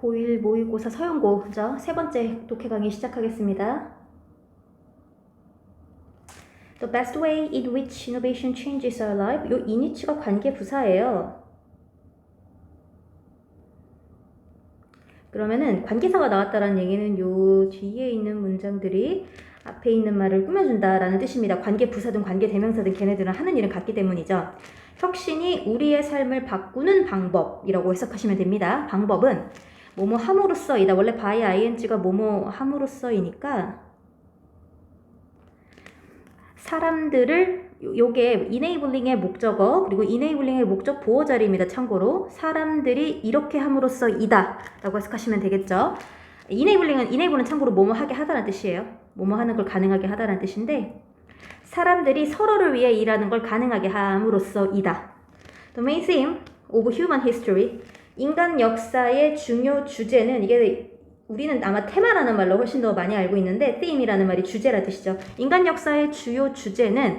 고1 모의고사 서영고죠. 세 번째 독해 강의 시작하겠습니다. The best way in which innovation changes our life. 요 in위치가 관계 부사예요. 그러면은 관계사가 나왔다라는 얘기는 요 뒤에 있는 문장들이 앞에 있는 말을 꾸며준다라는 뜻입니다. 관계 부사든 관계 대명사든 걔네들은 하는 일은 같기 때문이죠. 혁신이 우리의 삶을 바꾸는 방법이라고 해석하시면 됩니다. 방법은 뭐뭐 함으로써이다. 원래 by ing가 뭐뭐 함으로써이니까 사람들을 요게 enabling의 목적어 그리고 enabling의 목적 보호 자리입니다. 참고로 사람들이 이렇게 함으로써이다 라고 해석하시면 되겠죠. enable은 참고로 뭐뭐 하게 하다라는 뜻이에요. 뭐뭐 하는 걸 가능하게 하다라는 뜻인데 사람들이 서로를 위해 일하는 걸 가능하게 함으로써이다. The main theme of human history. 인간 역사의 중요 주제는 이게 우리는 아마 테마라는 말로 훨씬 더 많이 알고 있는데 theme이라는 말이 주제라 뜻이죠. 인간 역사의 주요 주제는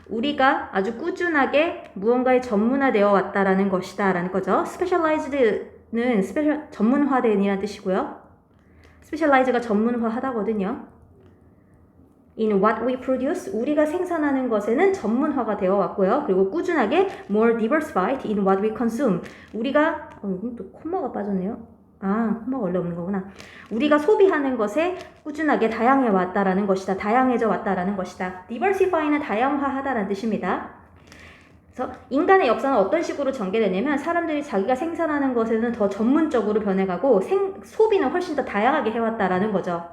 우리가 아주 꾸준하게 무언가에 전문화되어 왔다라는 것이다 라는 거죠. specialized는 전문화된이라는 뜻이고요. specialize가 전문화하다거든요. In what we produce, 우리가 생산하는 것에는 전문화가 되어 왔고요. 그리고 꾸준하게 more diversified in what we consume. 우리가 또 콤마가 빠졌네요. 콤마가 원래 없는 거구나. 우리가 소비하는 것에 꾸준하게 다양해 왔다라는 것이다. 다양해져 왔다라는 것이다. diversify는 다양화하다라는 뜻입니다. 그래서 인간의 역사는 어떤 식으로 전개되냐면 사람들이 자기가 생산하는 것에는 더 전문적으로 변해가고 소비는 훨씬 더 다양하게 해왔다라는 거죠.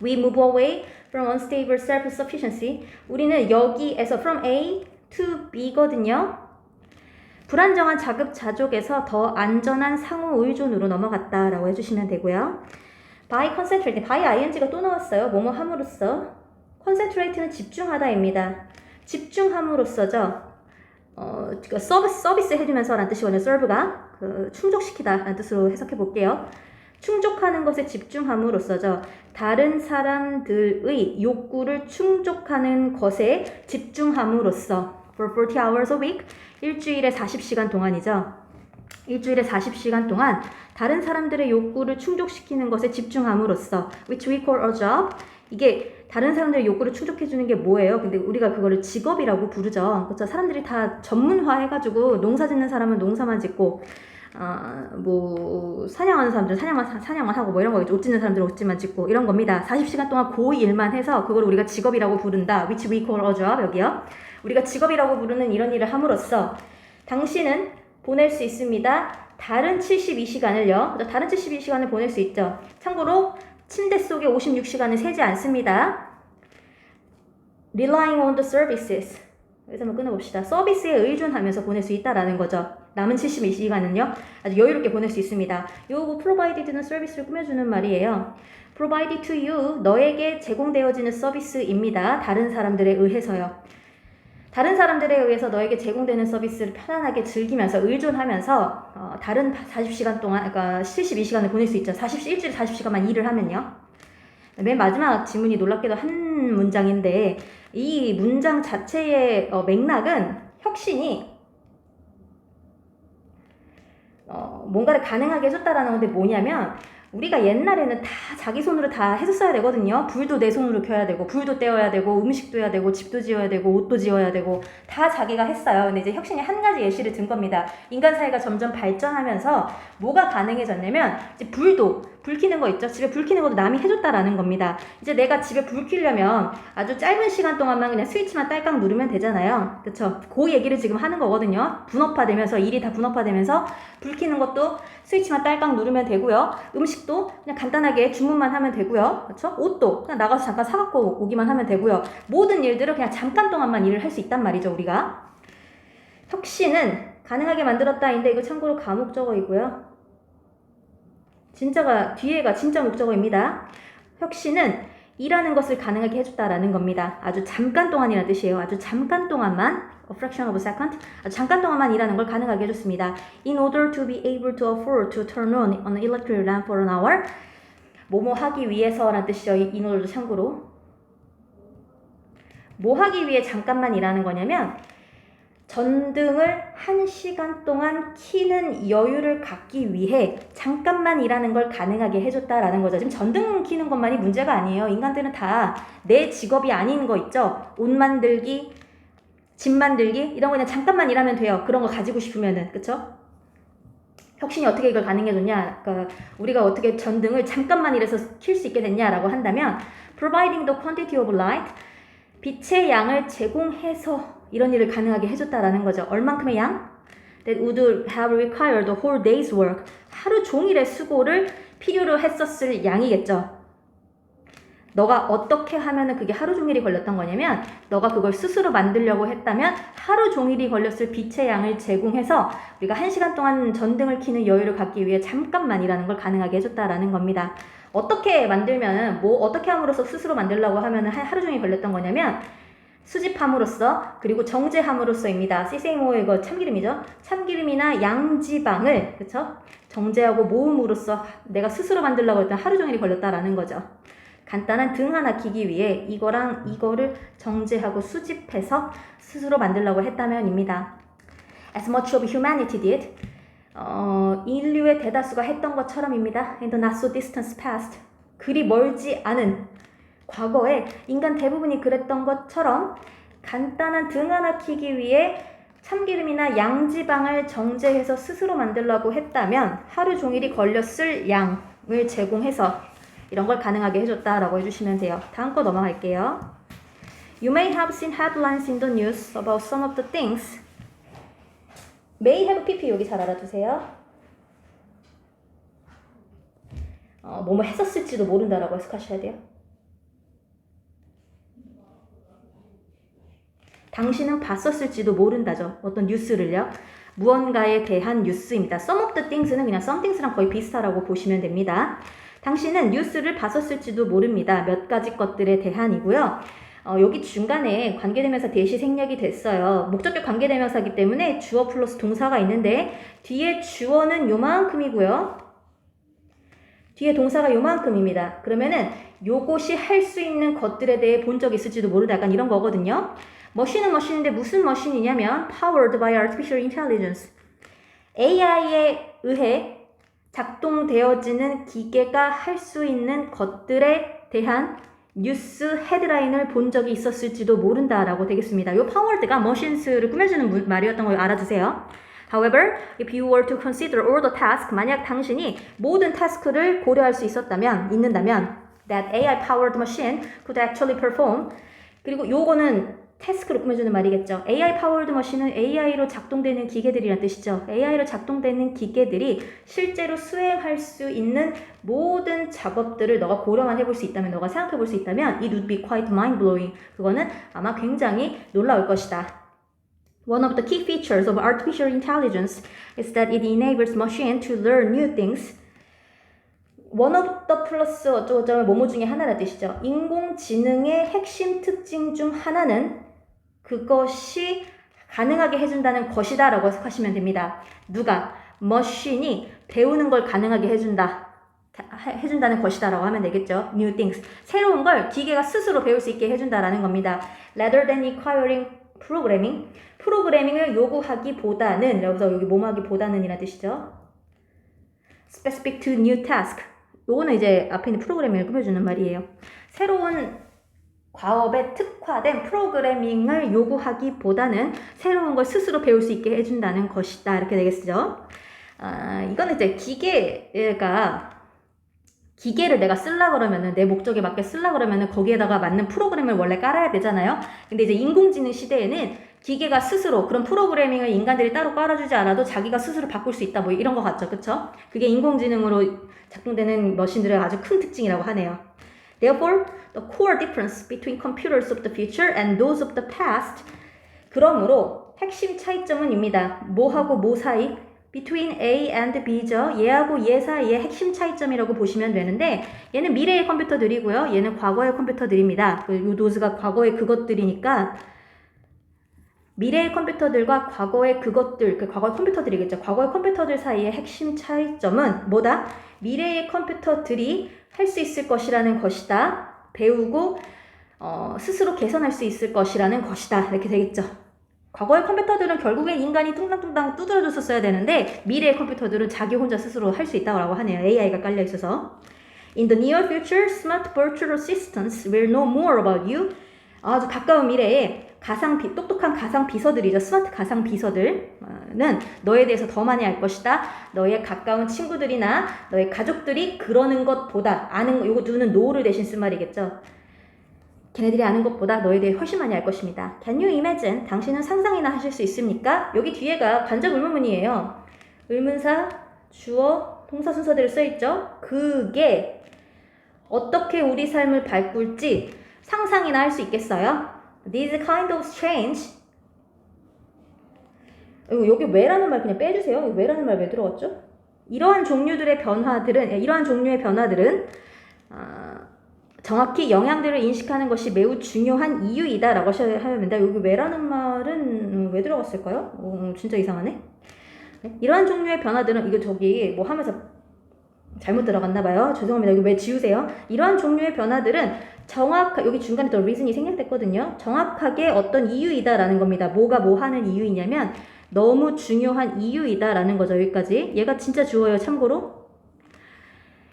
We move away from unstable self-sufficiency. 우리는 여기에서 from A to B거든요. 불안정한 자급자족에서 더 안전한 상호 의존으로 넘어갔다라고 해주시면 되고요. by concentrate, by ing가 또 나왔어요. 뭐뭐 함으로써. concentrate는 집중하다입니다. 집중함으로써죠. 서비스 해주면서 라는 뜻이거든요. serve가 충족시키다 라는 뜻으로 해석해 볼게요. 충족하는 것에 집중함으로써죠. 다른 사람들의 욕구를 충족하는 것에 집중함으로써 for 40 hours a week 일주일에 40시간 동안이죠. 일주일에 40시간 동안 다른 사람들의 욕구를 충족시키는 것에 집중함으로써 which we call a job. 이게 다른 사람들의 욕구를 충족해주는 게 뭐예요? 근데 우리가 그거를 직업이라고 부르죠. 그렇죠? 사람들이 다 전문화해가지고 농사 짓는 사람은 농사만 짓고 사냥하는 사람들은 사냥만 하고 이런 거겠죠. 옷 짓는 사람들은 옷짓만 짓고 이런 겁니다. 40시간 동안 그 일만 해서 그걸 우리가 직업이라고 부른다. which we call a job. 여기요. 우리가 직업이라고 부르는 이런 일을 함으로써 당신은 보낼 수 있습니다. 다른 72시간을요. 다른 72시간을 보낼 수 있죠. 참고로 침대 속에 56시간을 세지 않습니다. Relying on the services. 여기서 한번 끊어봅시다. 서비스에 의존하면서 보낼 수 있다라는 거죠. 남은 72시간은요. 아주 여유롭게 보낼 수 있습니다. 요거 provided는 서비스를 꾸며주는 말이에요. provided to you, 너에게 제공되어지는 서비스입니다. 다른 사람들에 의해서요. 다른 사람들에 의해서 너에게 제공되는 서비스를 편안하게 즐기면서 의존하면서 다른 40시간 동안, 그러니까 72시간을 보낼 수 있죠. 일주일에 40시간만 일을 하면요. 맨 마지막 지문이 놀랍게도 한 문장인데 이 문장 자체의 맥락은 혁신이 뭔가를 가능하게 해줬다라는 건데 뭐냐면 우리가 옛날에는 다 자기 손으로 다 했었어야 되거든요. 불도 내 손으로 켜야 되고 불도 떼어야 되고 음식도 해야 되고 집도 지어야 되고 옷도 지어야 되고 다 자기가 했어요. 근데 이제 혁신이 한 가지 예시를 든 겁니다. 인간 사회가 점점 발전하면서 뭐가 가능해졌냐면 이제 불 켜는 거 있죠. 집에 불 켜는 것도 남이 해줬다라는 겁니다. 이제 내가 집에 불 켜려면 아주 짧은 시간 동안만 그냥 스위치만 딸깍 누르면 되잖아요. 그쵸? 그 얘기를 지금 하는 거거든요. 분업화되면서 일이 다 분업화되면서 불 켜는 것도 스위치만 딸깍 누르면 되고요. 음식도 그냥 간단하게 주문만 하면 되고요. 그렇죠? 옷도 그냥 나가서 잠깐 사갖고 오기만 하면 되고요. 모든 일들을 그냥 잠깐 동안만 일을 할 수 있단 말이죠, 우리가. 혁신은 가능하게 만들었다인데 이거 참고로 가목적어이고요. 뒤에가 진짜 목적어입니다. 혁신은 일하는 것을 가능하게 해줬다라는 겁니다. 아주 잠깐 동안이라는 뜻이에요. 아주 잠깐 동안만, a fraction of a second, 아주 잠깐 동안만 일하는 걸 가능하게 해줬습니다. In order to be able to afford to turn on an electric lamp for an hour, 뭐뭐 하기 위해서라는 뜻이죠. in order도 참고로. 뭐 하기 위해 잠깐만 일하는 거냐면 전등을 1시간 동안 켜는 여유를 갖기 위해 잠깐만 일하는 걸 가능하게 해줬다라는 거죠. 지금 전등 켜는 것만이 문제가 아니에요. 인간들은 다 내 직업이 아닌 거 있죠. 옷 만들기, 집 만들기 이런 거 그냥 잠깐만 일하면 돼요. 그런 거 가지고 싶으면은. 그쵸? 혁신이 어떻게 이걸 가능해줬냐? 그러니까 우리가 어떻게 전등을 잠깐만 일해서 킬 수 있게 됐냐라고 한다면 providing the quantity of light, 빛의 양을 제공해서 이런 일을 가능하게 해줬다라는 거죠. 얼만큼의 양? That would have required a whole day's work. 하루 종일의 수고를 필요로 했었을 양이겠죠. 너가 어떻게 하면은 그게 하루 종일이 걸렸던 거냐면 너가 그걸 스스로 만들려고 했다면 하루 종일이 걸렸을 빛의 양을 제공해서 우리가 1시간 동안 전등을 켜는 여유를 갖기 위해 잠깐만 일하는 걸 가능하게 해줬다라는 겁니다. 어떻게 만들면은 어떻게 함으로써 스스로 만들려고 하면은 하루 종일 걸렸던 거냐면 수집함으로써 그리고 정제함으로써입니다. CCMO 이거 참기름이죠. 참기름이나 양지방을 그쵸? 정제하고 모음으로써 내가 스스로 만들려고 했던 하루 종일이 걸렸다라는 거죠. 간단한 등 하나 켜기 위해 이거랑 이거를 정제하고 수집해서 스스로 만들려고 했다면입니다. As much of humanity did. 인류의 대다수가 했던 것처럼입니다. In the not so distant past. 그리 멀지 않은 과거에 인간 대부분이 그랬던 것처럼 간단한 등 하나 켜기 위해 참기름이나 양지방을 정제해서 스스로 만들려고 했다면 하루 종일이 걸렸을 양을 제공해서 이런 걸 가능하게 해줬다라고 해주시면 돼요. 다음 거 넘어갈게요. You may have seen headlines in the news about some of the things. May have PP 여기 잘 알아두세요. 뭐뭐 했었을지도 모른다라고 해석하셔야 돼요. 당신은 봤었을지도 모른다죠. 어떤 뉴스를요. 무언가에 대한 뉴스입니다. Some of the things는 그냥 somethings랑 거의 비슷하다고 보시면 됩니다. 당신은 뉴스를 봤었을지도 모릅니다. 몇 가지 것들에 대한이고요. 여기 중간에 관계대명사 대시 생략이 됐어요. 목적격 관계대명사이기 때문에 주어 플러스 동사가 있는데 뒤에 주어는 요만큼이고요. 뒤에 동사가 요만큼입니다. 그러면은 요것이 할 수 있는 것들에 대해 본 적 있을지도 모르다 약간 이런 거거든요. 머신은 머신인데 무슨 머신이냐면 powered by artificial intelligence. AI에 의해 작동되어지는 기계가 할 수 있는 것들에 대한 뉴스 헤드라인을 본 적이 있었을지도 모른다라고 되겠습니다. 이 powered가 machines를 꾸며주는 말이었던 걸 알아두세요. However, if you were to consider all the tasks, 만약 당신이 모든 타스크를 고려할 수 있는다면 that AI-powered machine could actually perform 그리고 요거는 태스크로 꾸며주는 말이겠죠. AI powered machine은 AI로 작동되는 기계들이란 뜻이죠. AI로 작동되는 기계들이 실제로 수행할 수 있는 모든 작업들을 너가 고려만 해볼 수 있다면, 너가 생각해 볼 수 있다면 it would be quite mind-blowing. 그거는 아마 굉장히 놀라울 것이다. One of the key features of artificial intelligence is that it enables machine to learn new things. One of the 플러스 어쩌고저쩌고 뭐뭐 중에 하나라는 뜻이죠. 인공지능의 핵심 특징 중 하나는 그것이 가능하게 해준다는 것이다 라고 해석하시면 됩니다. 누가? 머신이 배우는 걸 가능하게 해준다는 것이다 라고 하면 되겠죠. New things. 새로운 걸 기계가 스스로 배울 수 있게 해준다라는 겁니다. Rather than requiring programming. 프로그래밍을 요구하기보다는, 여기서 여기 뭐하기보다는 이라는 뜻이죠. Specific to new task. 요거는 이제 앞에 있는 프로그래밍을 꾸며주는 말이에요. 새로운 과업에 특화된 프로그래밍을 요구하기보다는 새로운 걸 스스로 배울 수 있게 해준다는 것이다. 이렇게 되겠죠. 이거는 이제 기계를 내가 쓰려 그러면은 내 목적에 맞게 쓰려 그러면은 거기에다가 맞는 프로그램을 원래 깔아야 되잖아요. 근데 이제 인공지능 시대에는 기계가 스스로 그런 프로그래밍을 인간들이 따로 깔아주지 않아도 자기가 스스로 바꿀 수 있다. 뭐 이런 거 같죠. 그쵸? 그게 인공지능으로 작동되는 머신들의 아주 큰 특징이라고 하네요. Therefore, the core difference between computers of the future and those of the past. 그러므로 핵심 차이점은입니다. 뭐하고 뭐 사이? Between A and B죠. 얘하고 얘 사이의 핵심 차이점이라고 보시면 되는데 얘는 미래의 컴퓨터들이고요. 얘는 과거의 컴퓨터들입니다. 요 thos가 과거의 그것들이니까 미래의 컴퓨터들과 과거의 그것들, 과거의 컴퓨터들이겠죠. 과거의 컴퓨터들 사이의 핵심 차이점은 뭐다? 미래의 컴퓨터들이 할 수 있을 것이라는 것이다. 배우고 스스로 개선할 수 있을 것이라는 것이다. 이렇게 되겠죠. 과거의 컴퓨터들은 결국엔 인간이 뚱땅뚱땅 두드려줬었어야 되는데 미래의 컴퓨터들은 자기 혼자 스스로 할 수 있다고 하네요. AI가 깔려 있어서. In the near future, smart virtual assistants will know more about you. 아주 가까운 미래에 똑똑한 가상 비서들이죠. 스마트 가상 비서들은 너에 대해서 더 많이 알 것이다. 너의 가까운 친구들이나 너의 가족들이 그러는 것보다 아는 거, 요거 누는 no를 대신 쓴 말이겠죠. 걔네들이 아는 것보다 너에 대해 훨씬 많이 알 것입니다. Can you imagine? 당신은 상상이나 하실 수 있습니까? 여기 뒤에가 관적 의문문이에요. 의문사, 주어, 동사 순서대로 써있죠. 그게 어떻게 우리 삶을 바꿀지 상상이나 할 수 있겠어요? This kind of change. 여기 왜라는 말 그냥 빼주세요. 왜라는 말 왜 들어갔죠? 이러한 종류의 변화들은 정확히 영향들을 인식하는 것이 매우 중요한 이유이다 라고 하셔야 됩니다. 여기 왜라는 말은 왜 들어갔을까요? 진짜 이상하네. 네? 이러한 종류의 변화들은 이거 저기 뭐 하면서 잘못 들어갔나봐요. 죄송합니다. 여기 왜 지우세요? 이러한 종류의 변화들은 여기 중간에 또 reason이 생략됐거든요. 정확하게 어떤 이유이다 라는 겁니다. 뭐가 뭐 하는 이유이냐면 너무 중요한 이유이다 라는 거죠. 여기까지. 얘가 진짜 주어요. 참고로.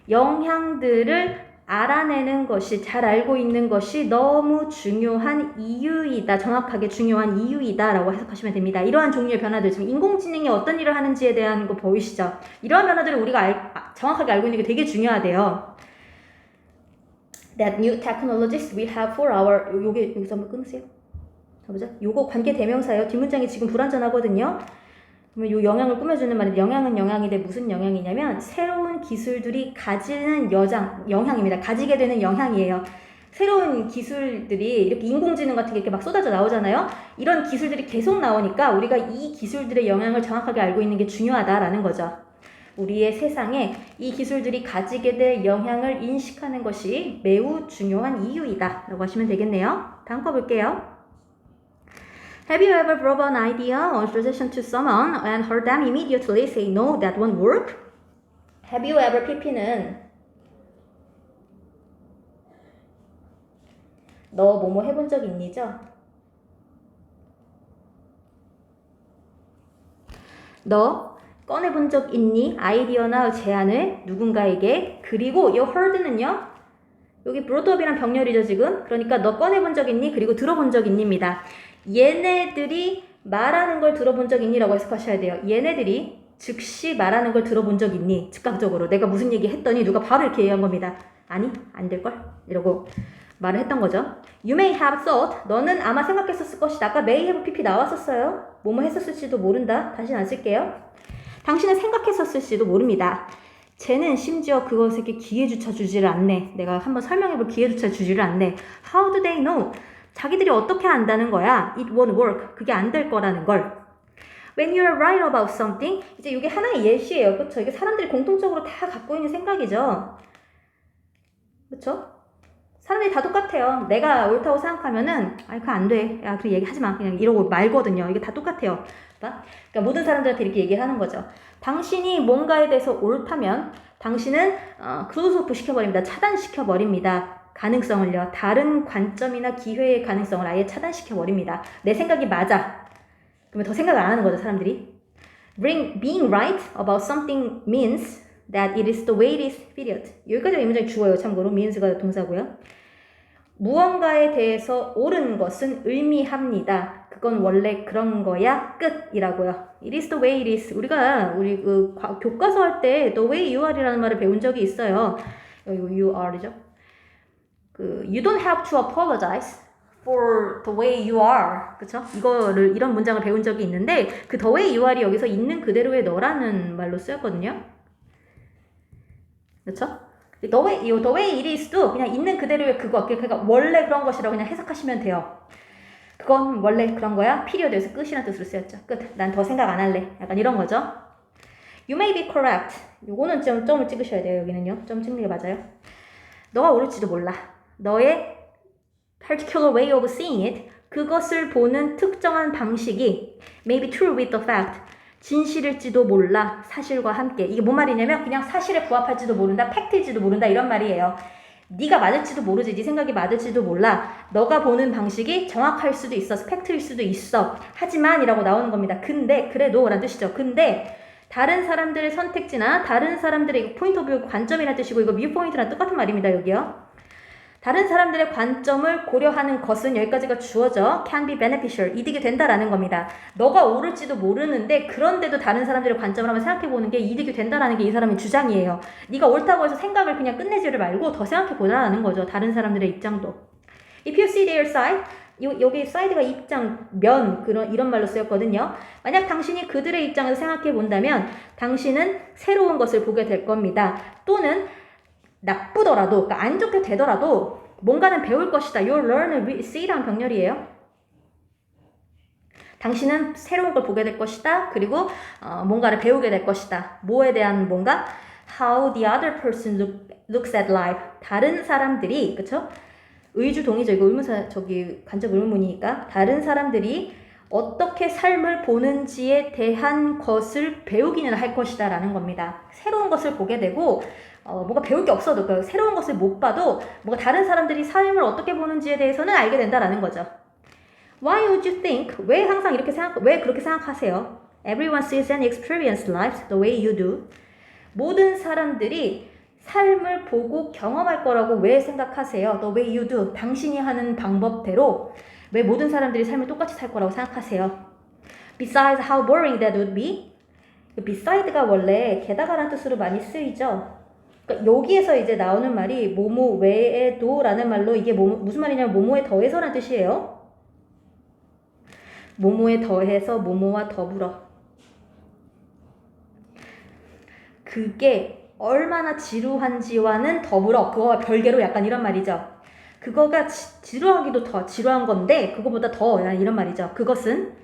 영향들을 알아내는 것이, 잘 알고 있는 것이 너무 중요한 이유이다. 정확하게 중요한 이유이다 라고 해석하시면 됩니다. 이러한 종류의 변화들, 지금 인공지능이 어떤 일을 하는지에 대한 거 보이시죠? 이러한 변화들을 우리가 정확하게 알고 있는 게 되게 중요하대요. That new technologies we have for our, 여기서 한번 끊으세요. 가보자. 요거 관계 대명사예요. 뒷문장이 지금 불완전하거든요. 그러면 요 영향을 꾸며주는 말인데, 영향은 영향인데 무슨 영향이냐면 새로운 기술들이 가지는 영향입니다. 가지게 되는 영향이에요. 새로운 기술들이 이렇게 인공지능 같은 게 이렇게 막 쏟아져 나오잖아요. 이런 기술들이 계속 나오니까 우리가 이 기술들의 영향을 정확하게 알고 있는 게 중요하다라는 거죠. 우리의 세상에 이 기술들이 가지게 될 영향을 인식하는 것이 매우 중요한 이유이다 라고 하시면 되겠네요. 다음 거 볼게요. Have you ever brought an idea or suggestion to someone and heard them immediately say no, that won't work? Have you ever PP는 너 뭐뭐 해본 적 있니죠? 너 꺼내본 적 있니? 아이디어나 제안을 누군가에게. 그리고 이 heard는요. 여기 brought-up이란 병렬이죠 지금. 그러니까 너 꺼내본 적 있니? 그리고 들어본 적 있니입니다. 얘네들이 말하는 걸 들어본 적 있니? 라고 해석하셔야 돼요. 얘네들이 즉시 말하는 걸 들어본 적 있니? 즉각적으로 내가 무슨 얘기 했더니 누가 바로 이렇게 얘기한 겁니다. 아니 안 될걸? 이러고 말을 했던 거죠. You may have thought. 너는 아마 생각했었을 것이다. 아까 may have pp 나왔었어요. 뭐뭐 했었을지도 모른다. 다시 안 쓸게요. 당신은 생각했었을지도 모릅니다. 쟤는 심지어 그것에게 기회조차 주지를 않네. 내가 한번 설명해볼 기회조차 주지를 않네. How do they know? 자기들이 어떻게 안다는 거야? It won't work. 그게 안 될 거라는 걸. When you're right about something. 이제 이게 하나의 예시예요. 그렇죠? 이게 사람들이 공통적으로 다 갖고 있는 생각이죠. 그렇죠? 사람들이 다 똑같아요. 내가 옳다고 생각하면은 그거 안 돼. 야, 그 얘기 하지 마. 그냥 이러고 말거든요. 이게 다 똑같아요. 그러니까 모든 사람들한테 이렇게 얘기를 하는 거죠. 당신이 뭔가에 대해서 옳다면 당신은 클로즈오프 시켜버립니다. 차단시켜버립니다. 가능성을요. 다른 관점이나 기회의 가능성을 아예 차단시켜버립니다. 내 생각이 맞아. 그러면 더 생각을 안 하는 거죠, 사람들이. Being right about something means that it is the way it is, period. 여기까지가 이 문장이 주어요, 참고로. means가 동사고요. 무언가에 대해서 옳은 것은 의미합니다. 그건 원래 그런 거야, 끝이라고요. It is the way it is. 우리 교과서 할 때 the way you are이라는 말을 배운 적이 있어요. 여기 you are죠. you don't have to apologize for the way you are. 그쵸? 이런 문장을 배운 적이 있는데, 그 the way you are이 여기서 있는 그대로의 너라는 말로 쓰였거든요. 그쵸? the way it is도 그냥 있는 그대로의 그거, 그러니까 원래 그런 것이라고 그냥 해석하시면 돼요. 그건 원래 그런 거야. 피리어드에서 끝이라는 뜻으로 쓰였죠. 끝. 난 더 생각 안 할래. 약간 이런 거죠. You may be correct. 요거는 점을 찍으셔야 돼요. 여기는요. 점 찍는 게 맞아요. 너가 옳을지도 몰라. 너의 particular way of seeing it, 그것을 보는 특정한 방식이 may be true with the fact, 진실일지도 몰라. 사실과 함께. 이게 뭔 말이냐면 그냥 사실에 부합할지도 모른다. 팩트일지도 모른다. 이런 말이에요. 네가 맞을지도 모르지. 네 생각이 맞을지도 몰라. 너가 보는 방식이 정확할 수도 있어. 팩트일 수도 있어. 하지만 이라고 나오는 겁니다. 근데 그래도 라는 뜻이죠. 근데 다른 사람들의 선택지나 다른 사람들의 포인트 오브 뷰 관점이라는 뜻이고 이거 뷰 포인트랑 똑같은 말입니다. 여기요. 다른 사람들의 관점을 고려하는 것은 여기까지가 주어져 can be beneficial, 이득이 된다라는 겁니다. 너가 옳을지도 모르는데 그런데도 다른 사람들의 관점을 한번 생각해보는 게 이득이 된다라는 게 이 사람의 주장이에요. 네가 옳다고 해서 생각을 그냥 끝내지를 말고 더 생각해보자라는 거죠. 다른 사람들의 입장도. If you see their side, 여기 사이드가 입장, 면 이런 말로 쓰였거든요. 만약 당신이 그들의 입장에서 생각해 본다면 당신은 새로운 것을 보게 될 겁니다. 또는 나쁘더라도, 그러니까 안 좋게 되더라도 뭔가는 배울 것이다. You'll learn, see라는 병렬이에요. 당신은 새로운 걸 보게 될 것이다. 그리고 뭔가를 배우게 될 것이다. 뭐에 대한 뭔가? How the other person looks at life. 다른 사람들이, 그쵸? 의주 동의죠. 이거 의문사, 간접 의문문이니까. 다른 사람들이 어떻게 삶을 보는지에 대한 것을 배우기는 할 것이다 라는 겁니다. 새로운 것을 보게 되고 뭔가 배울 게 없어도 그러니까 새로운 것을 못 봐도 뭔가 다른 사람들이 삶을 어떻게 보는지에 대해서는 알게 된다라는 거죠. Why would you think? 왜 항상 왜 그렇게 생각하세요? Everyone sees and experiences life the way you do. 모든 사람들이 삶을 보고 경험할 거라고 왜 생각하세요? The way you do. 당신이 하는 방법대로 왜 모든 사람들이 삶을 똑같이 살 거라고 생각하세요? Besides, how boring that would be. beside가 원래 게다가라는 뜻으로 많이 쓰이죠. 그러니까 여기에서 이제 나오는 말이 뭐뭐 외에도 라는 말로 이게 무슨 말이냐면 뭐뭐에 더해서라는 뜻이에요. 뭐뭐에 더해서 뭐뭐와 더불어. 그게 얼마나 지루한지와는 더불어. 그거와 별개로 약간 이런 말이죠. 그거가 지루하기도 더 지루한 건데 그거보다 더 이런 말이죠. 그것은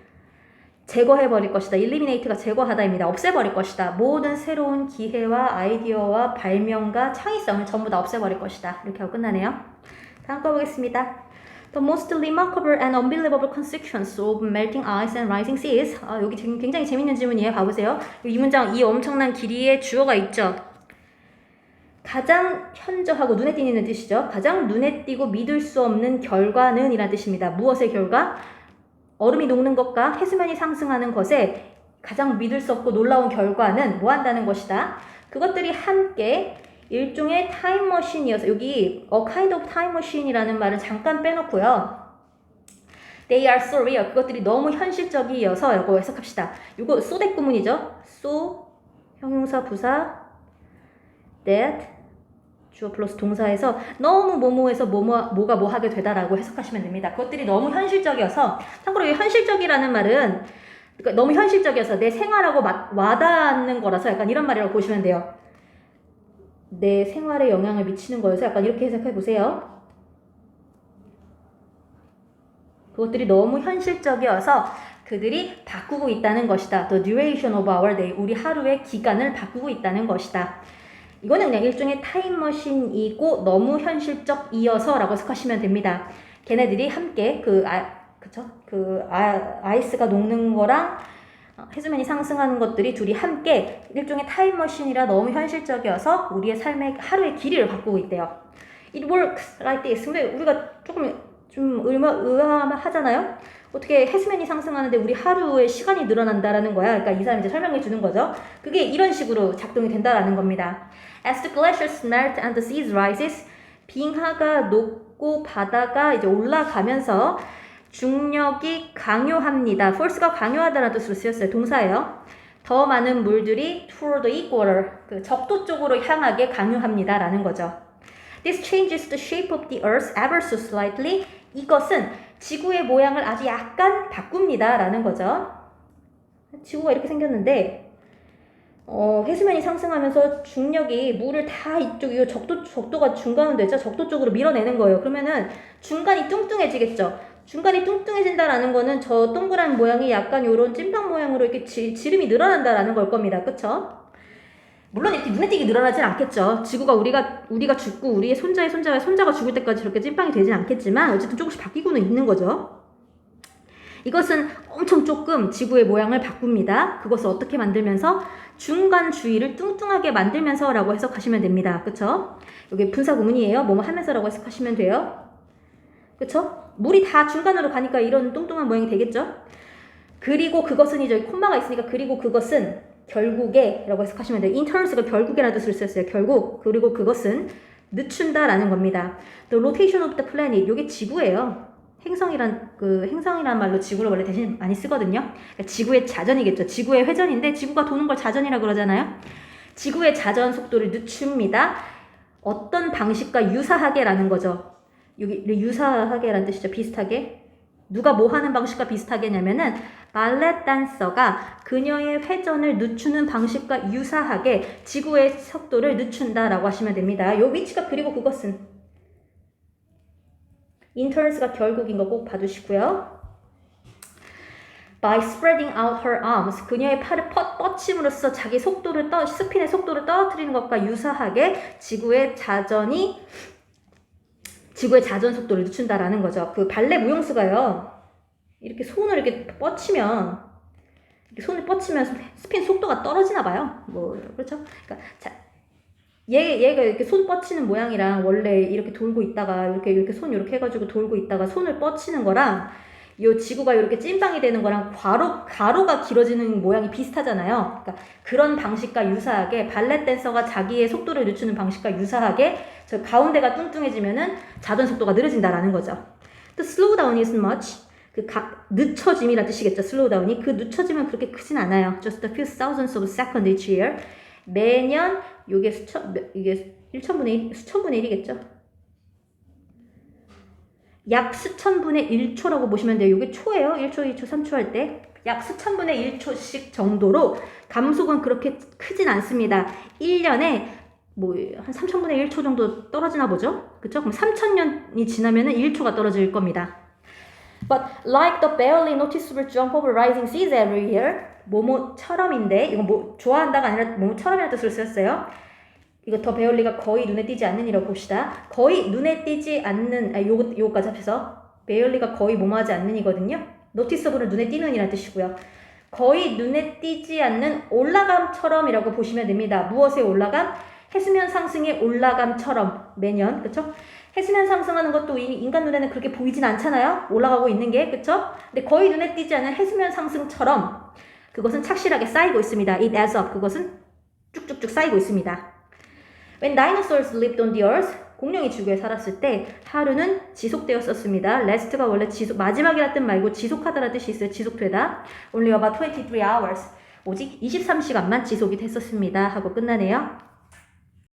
제거해버릴 것이다. eliminate가 제거하다입니다. 없애버릴 것이다. 모든 새로운 기회와 아이디어와 발명과 창의성을 전부 다 없애버릴 것이다. 이렇게 하고 끝나네요. 다음 거 보겠습니다. The most remarkable and unbelievable consequence of melting ice and rising seas. 여기 굉장히 재밌는 질문이에요. 봐보세요. 이 문장, 이 엄청난 길이의 주어가 있죠. 가장 현저하고 눈에 띄는 뜻이죠. 가장 눈에 띄고 믿을 수 없는 결과는 이란 뜻입니다. 무엇의 결과? 얼음이 녹는 것과 해수면이 상승하는 것에 가장 믿을 수 없고 놀라운 결과는 뭐 한다는 것이다. 그것들이 함께 일종의 타임머신이어서 여기 a kind of time machine이라는 말은 잠깐 빼놓고요. They are so real. 그것들이 너무 현실적이어서 라고 해석합시다. 이거 so that 구문이죠. so 형용사 부사 that 주어 플러스 동사에서 너무 뭐뭐해서 뭐가 뭐 하게 되다라고 해석하시면 됩니다. 그것들이 너무 현실적이어서 참고로 이 현실적이라는 말은 그러니까 너무 현실적이어서 내 생활하고 와닿는 거라서 약간 이런 말이라고 보시면 돼요. 내 생활에 영향을 미치는 거여서 약간 이렇게 해석해 보세요. 그것들이 너무 현실적이어서 그들이 바꾸고 있다는 것이다. The duration of our day. 우리 하루의 기간을 바꾸고 있다는 것이다. 이거는 그냥 일종의 타임머신이고 너무 현실적이어서라고 해석하시면 됩니다. 걔네들이 함께 아이스가 녹는 거랑 해수면이 상승하는 것들이 둘이 함께 일종의 타임머신이라 너무 현실적이어서 우리의 삶의 하루의 길이를 바꾸고 있대요. It works like this. 근데 우리가 좀 의아하잖아요. 어떻게 해수면이 상승하는데 우리 하루의 시간이 늘어난다라는 거야. 그러니까 이 사람이 이제 설명해 주는 거죠. 그게 이런 식으로 작동이 된다라는 겁니다. As the glaciers melt and the seas rises, 빙하가 녹고 바다가 이제 올라가면서 중력이 강요합니다. force가 강요하다라는 뜻으로 쓰였어요. 동사예요. 더 많은 물들이 toward the equator, 그 적도 쪽으로 향하게 강요합니다라는 거죠. This changes the shape of the earth ever so slightly. 이것은 지구의 모양을 아주 약간 바꿉니다 라는 거죠. 지구가 이렇게 생겼는데 해수면이 상승하면서 중력이 물을 다 이거 적도가 중간으로 되죠. 적도 쪽으로 밀어내는 거예요. 그러면은 중간이 뚱뚱해지겠죠. 중간이 뚱뚱해진다라는 거는 저 동그란 모양이 약간 요런 찐빵 모양으로 이렇게 지름이 늘어난다라는 걸 겁니다. 그쵸? 물론 이렇게 눈에 띄게 늘어나진 않겠죠. 지구가 우리가 죽고 우리의 손자가 죽을 때까지 저렇게 찐빵이 되진 않겠지만 어쨌든 조금씩 바뀌고는 있는 거죠. 이것은 엄청 조금 지구의 모양을 바꿉니다. 그것을 어떻게 만들면서? 중간 주위를 뚱뚱하게 만들면서 라고 해석하시면 됩니다. 그쵸? 여기 분사 구문이에요. 뭐뭐 하면서 라고 해석하시면 돼요. 그쵸? 물이 다 중간으로 가니까 이런 뚱뚱한 모양이 되겠죠? 그리고 그것은 이제 콤마가 있으니까 그리고 그것은 결국에 라고 해석하시면 돼요. interns가 결국에라는 뜻을 썼어요. 결국. 그리고 그것은 늦춘다 라는 겁니다. The rotation of the planet. 이게 지구예요. 행성이란 말로 지구를 원래 대신 많이 쓰거든요. 그러니까 지구의 자전이겠죠. 지구의 회전인데 지구가 도는 걸 자전이라 그러잖아요. 지구의 자전 속도를 늦춥니다. 어떤 방식과 유사하게라는 거죠. 여기 유사하게라는 뜻이죠. 비슷하게. 누가 뭐 하는 방식과 비슷하게냐면은 발렛 댄서가 그녀의 회전을 늦추는 방식과 유사하게 지구의 속도를 늦춘다라고 하시면 됩니다. 요 위치가 그리고 그것은 interns가 결국인 거 꼭 봐두시고요. By spreading out her arms, 그녀의 팔을 뻗침으로써 자기 속도를 스핀의 속도를 떨어뜨리는 것과 유사하게 지구의 자전 속도를 늦춘다라는 거죠. 그 발레 무용수가요. 이렇게 손을 이렇게 뻗치면 손을 뻗치면 스핀 속도가 떨어지나 봐요. 뭐 그렇죠? 그러니까 얘가 이렇게 손 뻗치는 모양이랑 원래 이렇게 돌고 있다가 이렇게 손 이렇게 해가지고 돌고 있다가 손을 뻗치는 거랑 요 지구가 이렇게 찐빵이 되는 거랑 가로가 길어지는 모양이 비슷하잖아요. 그러니까 그런 방식과 유사하게 발렛 댄서가 자기의 속도를 늦추는 방식과 유사하게 저 가운데가 뚱뚱해지면은 자전 속도가 느려진다라는 거죠. The slowdown isn't much. 늦춰짐이란 뜻이겠죠. slowdown이. 그 늦춰짐은 그렇게 크진 않아요. Just a few thousands of seconds each year. 매년 이게 수천분의 1이겠죠. 약 수천분의 1초라고 보시면 돼요. 이게 초예요. 1초, 2초, 3초 할 때. 약 수천분의 1초씩 정도로 감속은 그렇게 크진 않습니다. 1년에 뭐 한 3천분의 1초 정도 떨어지나 보죠. 그쵸? 그럼 3천년이 지나면은 1초가 떨어질 겁니다. But like the barely noticeable jump of rising seas every year, 뭐뭐처럼인데, 이건 뭐 좋아한다가 아니라 뭐뭐처럼이라는 뜻을 썼어요. 이거 더 베얼리가 거의 눈에 띄지 않는 이라고 봅시다. 거의 눈에 띄지 않는, 요거까지 합쳐서 베얼리가 거의 뭐뭐하지 않는 이거든요. noticeable은 눈에 띄는 이라는 뜻이고요. 거의 눈에 띄지 않는 올라감처럼이라고 보시면 됩니다. 무엇의 올라감? 해수면 상승의 올라감처럼 매년, 그쵸? 해수면 상승하는 것도 인간 눈에는 그렇게 보이진 않잖아요. 올라가고 있는 게, 그쵸? 근데 거의 눈에 띄지 않은 해수면 상승처럼 그것은 착실하게 쌓이고 있습니다. It adds up. 그것은 쭉쭉쭉 쌓이고 있습니다. When dinosaurs lived on the earth, 공룡이 지구에 살았을 때 하루는 지속되었었습니다. last가 원래 마지막이라 뜻 말고 지속하다라는 뜻이 있어요. 지속되다. Only about 23 hours. 오직 23시간만 지속이 됐었습니다. 하고 끝나네요.